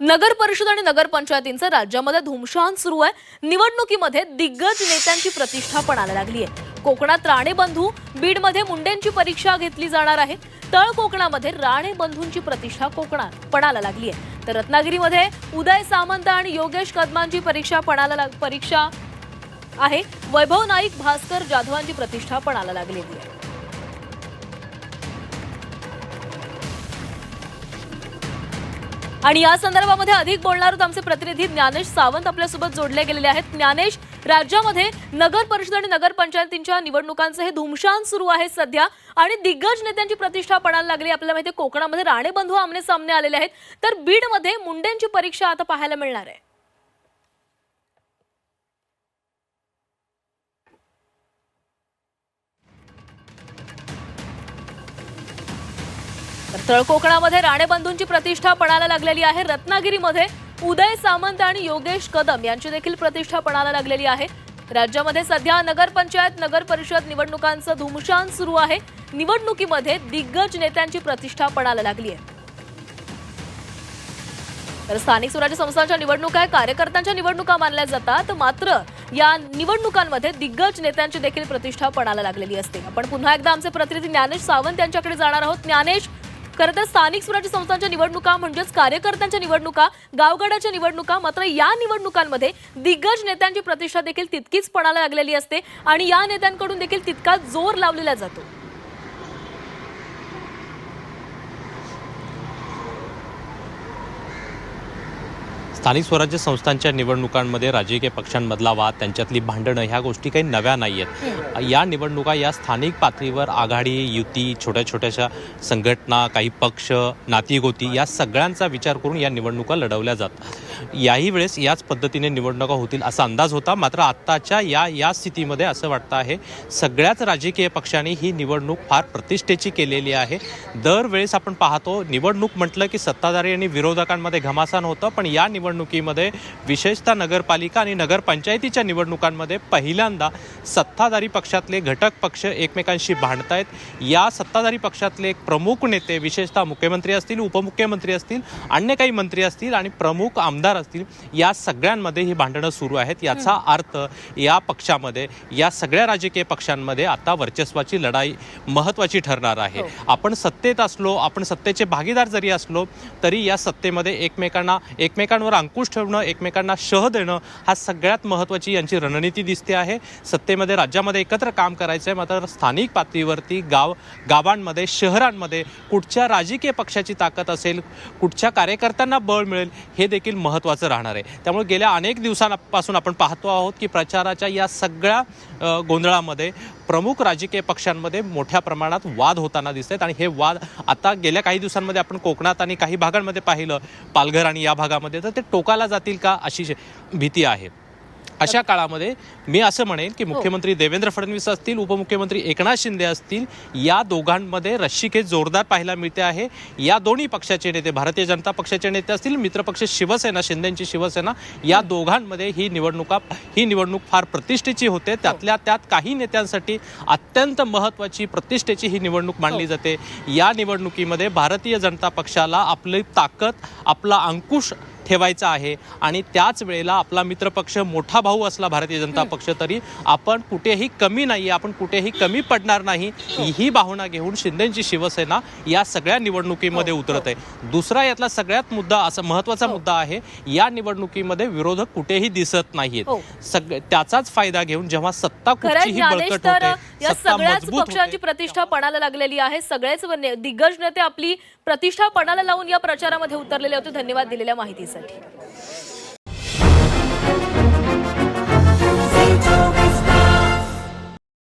नगर परिषद आणि नगरपंचायतींचं राज्यामध्ये धुमशान सुरू आहे। निवडणुकीमध्ये दिग्गज नेत्यांची प्रतिष्ठा पणाला लागली आहे। कोकणात राणे बंधू, बीडमध्ये मुंडेंची परीक्षा घेतली जाणार आहे। तळ कोकणामध्ये राणे बंधूंची प्रतिष्ठा कोकणात पणाला लागली आहे। तर रत्नागिरीमध्ये उदय सामंत आणि योगेश कदमांची परीक्षा आहे। वैभव नाईक, भास्कर जाधवांची प्रतिष्ठा पणाला लागलेली आहे। आणि या संदर्भामध्ये अधिक बोलणार आहोत आमचे प्रतिनिधी ज्ञानेश सावंत आपल्यासोबत जोडले गेलेले आहेत। ज्ञानेश, राज्यामध्ये नगर परिषद आणि नगरपंचायतींच्या निवडणुकांचं हे धुमशान सुरू आहे सध्या आणि दिग्गज नेत्यांची प्रतिष्ठा पणाला लागली। आपल्याला माहिती आहे कोकणामध्ये राणे बंधू आमने सामने आलेले आहेत, तर बीडमध्ये मुंडेंची परीक्षा आता पाहायला मिळणार आहे। तळ कोकणामध्ये राणे बंधूंची प्रतिष्ठा पणाला लागलेली आहे। रत्नागिरीमध्ये उदय सामंत आणि योगेश कदम यांची देखील प्रतिष्ठा पणाला लागलेली आहे। राज्यामध्ये सध्या नगरपंचायत, नगर परिषद निवडणुकांचं धुमशान सुरू आहे। निवडणुकीमध्ये दिग्गज नेत्यांची प्रतिष्ठा पणाला लागली आहे। तर स्थानिक स्वराज्य संस्थांच्या निवडणुका कार्यकर्त्यांच्या निवडणुका मानल्या जातात, मात्र या निवडणुकांमध्ये दिग्गज नेत्यांची देखील प्रतिष्ठा पणाला लागलेली असते। आपण पुन्हा एकदा आमचे प्रतिनिधी ज्ञानेश सावंत यांच्याकडे जाणार आहोत। ज्ञानेश, खरं तर स्थानिक स्वराज्य संस्थांच्या निवडणुका म्हणजेच कार्यकर्त्यांच्या निवडणुका, गावगडाच्या निवडणुका, मात्र या निवडणुकांमध्ये दिग्गज नेत्यांची प्रतिष्ठा देखील तितकीच पणाला लागलेली असते आणि या नेत्यांकडून देखील तितकाच जोर लावलेला जातो। स्थानिक स्वराज्य संस्थांच्या निवडणुकांमध्ये राजकीय पक्षांमधला वाद, त्यांच्यातली भांडणं ह्या गोष्टी काही नव्या नाही आहेत। या निवडणुका या स्थानिक पातळीवर आघाडी, युती, छोट्या छोट्याशा संघटना, काही पक्ष, नातीगोती या सगळ्यांचा विचार करून या निवडणुका लढवल्या जातात। याही वेळेस याच पद्धतीने निवडणुका होतील असा अंदाज होता, मात्र आत्ताच्या या स्थितीमध्ये असं वाटतं आहे सगळ्याच राजकीय पक्षांनी ही निवडणूक फार प्रतिष्ठेची केलेली आहे। दरवेळेस आपण पाहतो निवडणूक म्हटलं की सत्ताधारी आणि विरोधकांमध्ये घमासान होतं, पण या निवडणुकीमध्ये विशेषतः नगरपालिका आणि नगरपंचायतीच्या निवडणुकांमध्ये पहिल्यांदा सत्ताधारी पक्षातले घटक पक्ष एकमेकांशी भांडतायत। या सत्ताधारी पक्षातले एक प्रमुख नेते, विशेषतः मुख्यमंत्री असतील, उपमुख्यमंत्री असतील, अन्य काही मंत्री असतील आणि प्रमुख आमदार असतील, या सगळ्यांमध्ये ही भांडणं सुरू आहेत। याचा अर्थ या पक्षामध्ये, या सगळ्या राजकीय पक्षांमध्ये आता वर्चस्वाची लढाई महत्त्वाची ठरणार आहे। आपण सत्तेत असलो, आपण सत्तेचे भागीदार जरी असलो तरी या सत्तेमध्ये एकमेकांवर अंकुश ठेवणं, एकमेकांना शह देणं हा सगळ्यात महत्त्वाची यांची रणनीती दिसते आहे। सत्तेमध्ये, राज्यामध्ये एकत्र काम करायचं आहे, मात्र स्थानिक पातळीवरती गावांमध्ये, शहरांमध्ये कुठच्या राजकीय पक्षाची ताकद असेल, कुठच्या कार्यकर्त्यांना बळ मिळेल हे देखील महत्त्वाचं राहणार आहे। त्यामुळे गेल्या अनेक दिवसांपासून आपण पाहतो आहोत की प्रचाराच्या या सगळ्या गोंधळामध्ये प्रमुख राजकीय पक्षांमध्ये मोठ्या प्रमाणात वाद होताना दिसत आहेत आणि हे वाद आता गेल्या काही दिवसांमध्ये आपण कोकणात आणि काही भागांमध्ये पाहिलं, पालघर आणि या भागामध्ये, तर ते टोकाला जातील का अशी भीती आहे। अशा काळामध्ये मी असं म्हणेन की मुख्यमंत्री देवेंद्र फडणवीस असतील, उपमुख्यमंत्री एकनाथ शिंदे असतील, या दोघांमध्ये रस्सीखेच जोरदार पाहायला मिळते आहे। या दोन्ही पक्षाचे नेते, भारतीय जनता पक्षाचे नेते असतील, मित्रपक्ष शिवसेना, शिंदेंची शिवसेना, या दोघांमध्ये ही निवडणूक फार प्रतिष्ठेची होते। त्यातल्या त्यात काही नेत्यांसाठी अत्यंत महत्त्वाची, प्रतिष्ठेची ही निवडणूक मानली जाते। या निवडणुकीमध्ये भारतीय जनता पक्षाला आपली ताकद, आपला अंकुश ठेवायचा आहे आणि त्याच वेळेला आपला मित्रपक्ष, मोठा भाऊ असला भारतीय जनता पक्ष, तरी आपण कुठेही कमी नाही, आपण कुठेही कमी पडणार नाही, ही भावना घेऊन शिंदेंची शिवसेना या सगळ्या निवडणुकीमध्ये उतरत आहे। दुसरा यातला सगळ्यात महत्त्वाचा मुद्दा आहे, या निवडणुकीमध्ये विरोधक कुठेही दिसत नाहीत। त्याचाच फायदा घेऊन जेव्हा सत्ता कुठचीही बळकट होते, या सगळ्याच पक्षांची प्रतिष्ठा पणाला लागलेली आहे। सगळेच दिग्गज नेते आपली प्रतिष्ठा पणाला लावून या प्रचारामध्ये उतरलेले होते। धन्यवाद दिलेल्या माहितीसाठी।